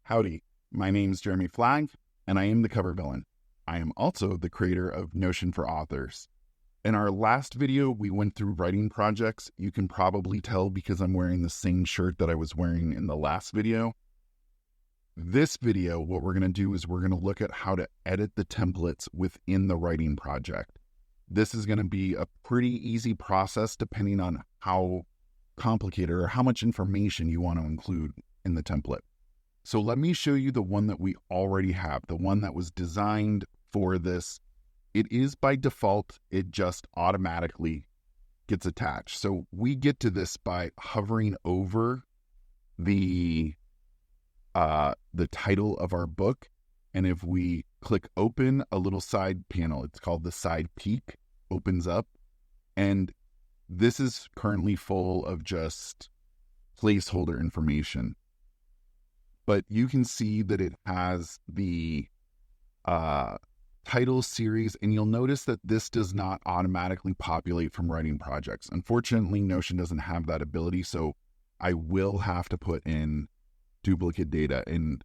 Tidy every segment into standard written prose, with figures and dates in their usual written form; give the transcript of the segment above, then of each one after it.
Howdy, my name's Jeremy Flagg, and I am the cover villain. I am also the creator of Notion for Authors. In our last video, we went through writing projects. You can probably tell because I'm wearing the same shirt that I was wearing in the last video. This video, what we're going to do is we're going to look at how to edit the templates within the writing project. This is going to be a pretty easy process depending on how complicated or how much information you want to include in the template. So let me show you the one that we already have, the one that was designed for this. It is by default, it just automatically gets attached. So we get to this by hovering over the title of our book. And if we click open, a little side panel, it's called the side peek, opens up. And this is currently full of just placeholder information. But you can see that it has the title series, and you'll notice that this does not automatically populate from writing projects. Unfortunately, Notion doesn't have that ability, so I will have to put in duplicate data, and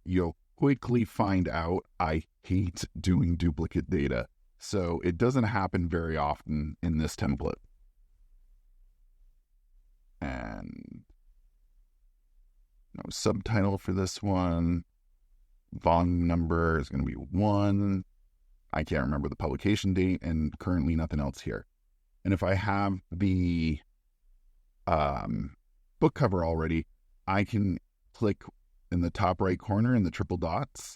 you'll quickly find out I hate doing duplicate data. So it doesn't happen very often in this template. And no subtitle for this one. Volume number is going to be 1. I can't remember the publication date, and currently nothing else here. And if I have the book cover already, I can click in the top right corner in the triple dots,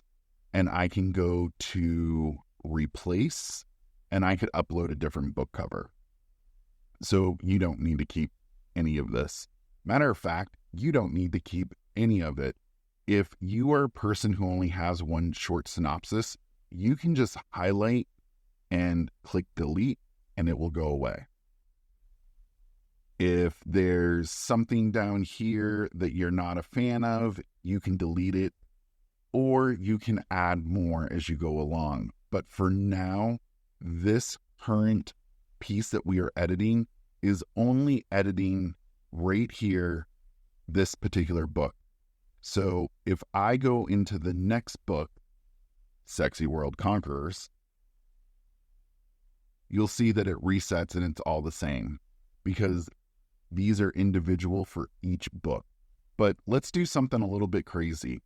and I can go to replace, and I could upload a different book cover. So you don't need to keep any of this. Matter of fact, you don't need to keep any of it. If you are a person who only has one short synopsis, you can just highlight and click delete and it will go away. If there's something down here that you're not a fan of, you can delete it, or you can add more as you go along. But for now, this current piece that we are editing is only editing right here, this particular book. So if I go into the next book, Sexy World Conquerors, you'll see that it resets and it's all the same because these are individual for each book. But let's do something a little bit crazy.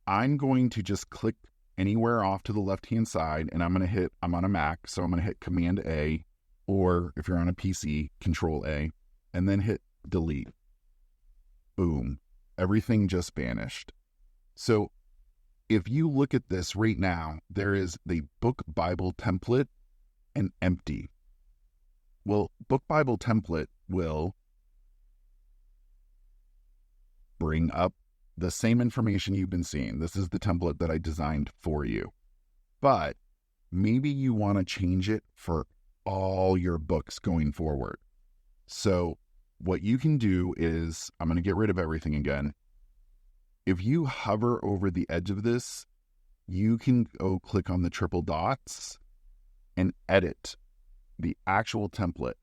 I'm going to just click anywhere off to the left-hand side, and I'm on a Mac, so I'm going to hit Command A, or if you're on a PC, Control A, and then hit delete. Boom. Everything just vanished. So if you look at this right now, there is the Book Bible template and empty. Well, Book Bible template will bring up the same information you've been seeing. This is the template that I designed for you. But maybe you want to change it for all your books going forward. So what you can do is, I'm going to get rid of everything again. If you hover over the edge of this, you can go click on the triple dots and edit the actual template.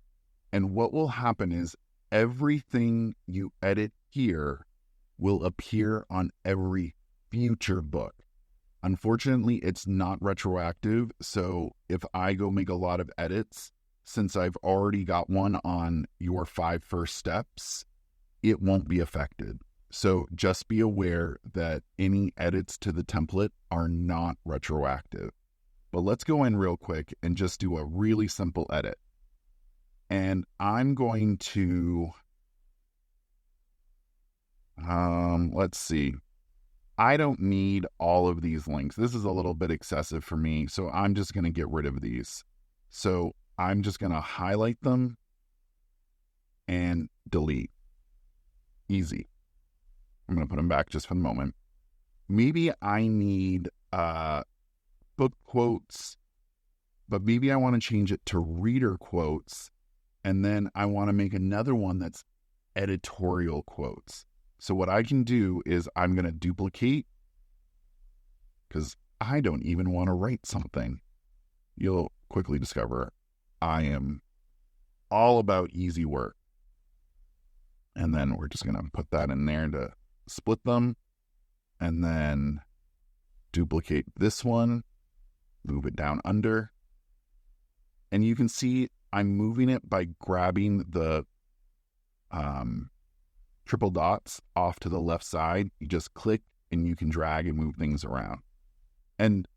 And what will happen is everything you edit here will appear on every future book. Unfortunately, it's not retroactive. So if I go make a lot of edits, since I've already got one on your 5 first steps, it won't be affected. So just be aware that any edits to the template are not retroactive. But let's go in real quick and just do a really simple edit. And I'm going to, let's see. I don't need all of these links. This is a little bit excessive for me, so I'm just going to get rid of these. So I'm just going to highlight them and delete. Easy. I'm going to put them back just for the moment. Maybe I need book quotes, but maybe I want to change it to reader quotes, and then I want to make another one that's editorial quotes. So what I can do is I'm going to duplicate, because I don't even want to write something. You'll quickly discover I am all about easy work. And then we're just going to put that in there to split them. and then duplicate this one, move it down under. And you can see I'm moving it by grabbing the triple dots off to the left side. You just click and you can drag and move things around. And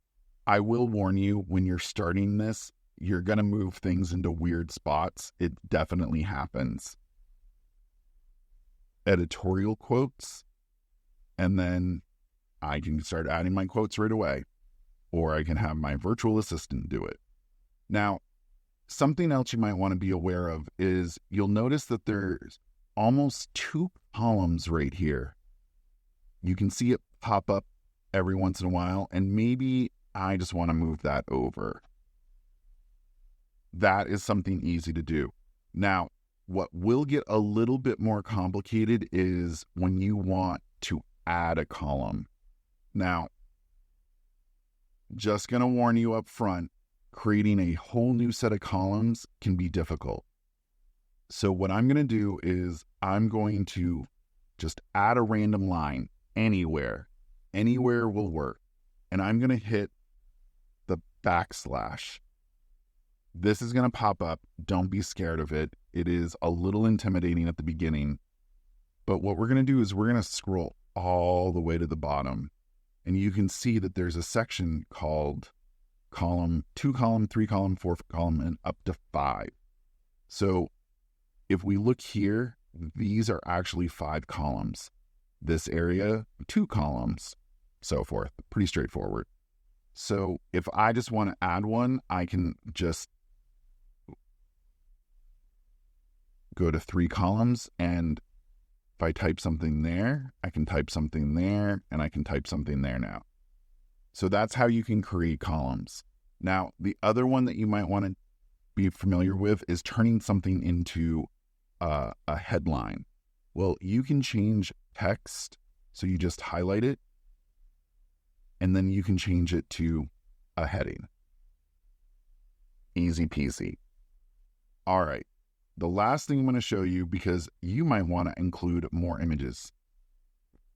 I will warn you, when you're starting this, you're going to move things into weird spots. It definitely happens. Editorial quotes, and then I can start adding my quotes right away, or I can have my virtual assistant do it. Now, something else you might want to be aware of is you'll notice that there's almost 2 columns right here. You can see it pop up every once in a while, and maybe I just want to move that over. That is something easy to do. Now, what will get a little bit more complicated is when you want to add a column. Now, just going to warn you up front, creating a whole new set of columns can be difficult. So what I'm going to do is I'm going to just add a random line anywhere. Anywhere will work. And I'm going to hit the backslash. This is going to pop up. Don't be scared of it. It is a little intimidating at the beginning. But what we're going to do is we're going to scroll all the way to the bottom. And you can see that there's a section called column, 2 column, 3 column, 4 column, and up to 5. So if we look here, these are actually 5 columns. This area, 2 columns, so forth. Pretty straightforward. So if I just want to add one, I can just go to 3 columns, and if I type something there, I can type something there, and I can type something there now. So that's how you can create columns. Now, the other one that you might want to be familiar with is turning something into a headline. Well, you can change text, so you just highlight it, and then you can change it to a heading. Easy peasy. All right. The last thing I'm going to show you, because you might want to include more images.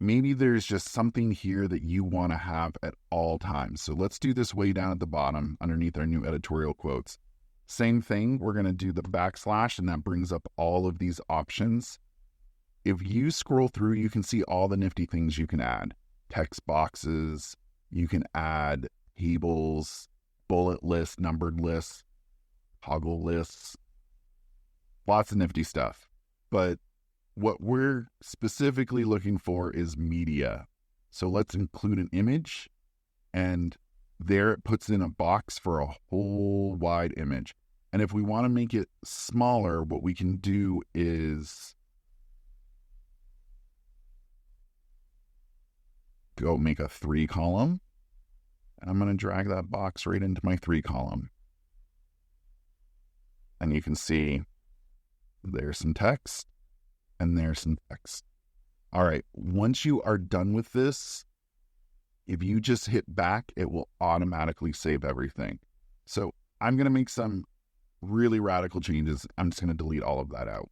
Maybe there's just something here that you want to have at all times. So let's do this way down at the bottom underneath our new editorial quotes. Same thing, we're going to do the backslash, and that brings up all of these options. If you scroll through, you can see all the nifty things you can add. Text boxes, you can add tables, bullet lists, numbered lists, toggle lists. Lots of nifty stuff. But what we're specifically looking for is media. So let's include an image, and there it puts in a box for a whole wide image. And if we want to make it smaller, what we can do is go make a 3 column. And I'm going to drag that box right into my 3 column. And you can see there's some text, and there's some text. All right, once you are done with this, if you just hit back, it will automatically save everything. So I'm going to make some really radical changes. I'm just going to delete all of that out,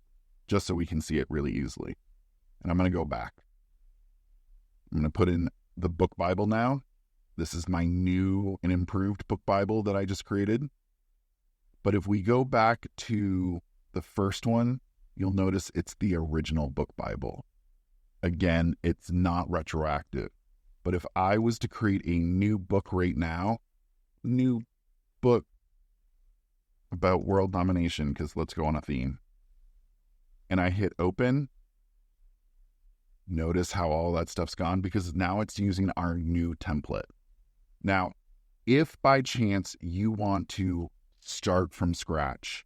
just so we can see it really easily. And I'm going to go back. I'm going to put in the book Bible now. This is my new and improved book Bible that I just created. But if we go back to the first one, you'll notice it's the original book Bible. Again, it's not retroactive. But if I was to create a new book right now, new book about world domination, because let's go on a theme, and I hit open, notice how all that stuff's gone, because now it's using our new template. Now, if by chance you want to start from scratch,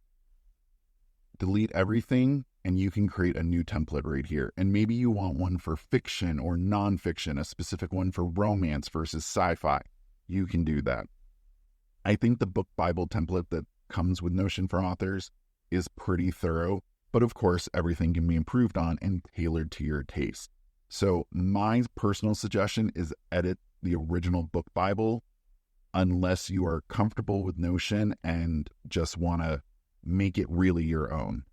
delete everything, and you can create a new template right here. And maybe you want one for fiction or nonfiction, a specific one for romance versus sci-fi. You can do that. I think the book Bible template that comes with Notion for authors is pretty thorough, but of course, everything can be improved on and tailored to your taste. So my personal suggestion is edit the original book Bible unless you are comfortable with Notion and just want to make it really your own.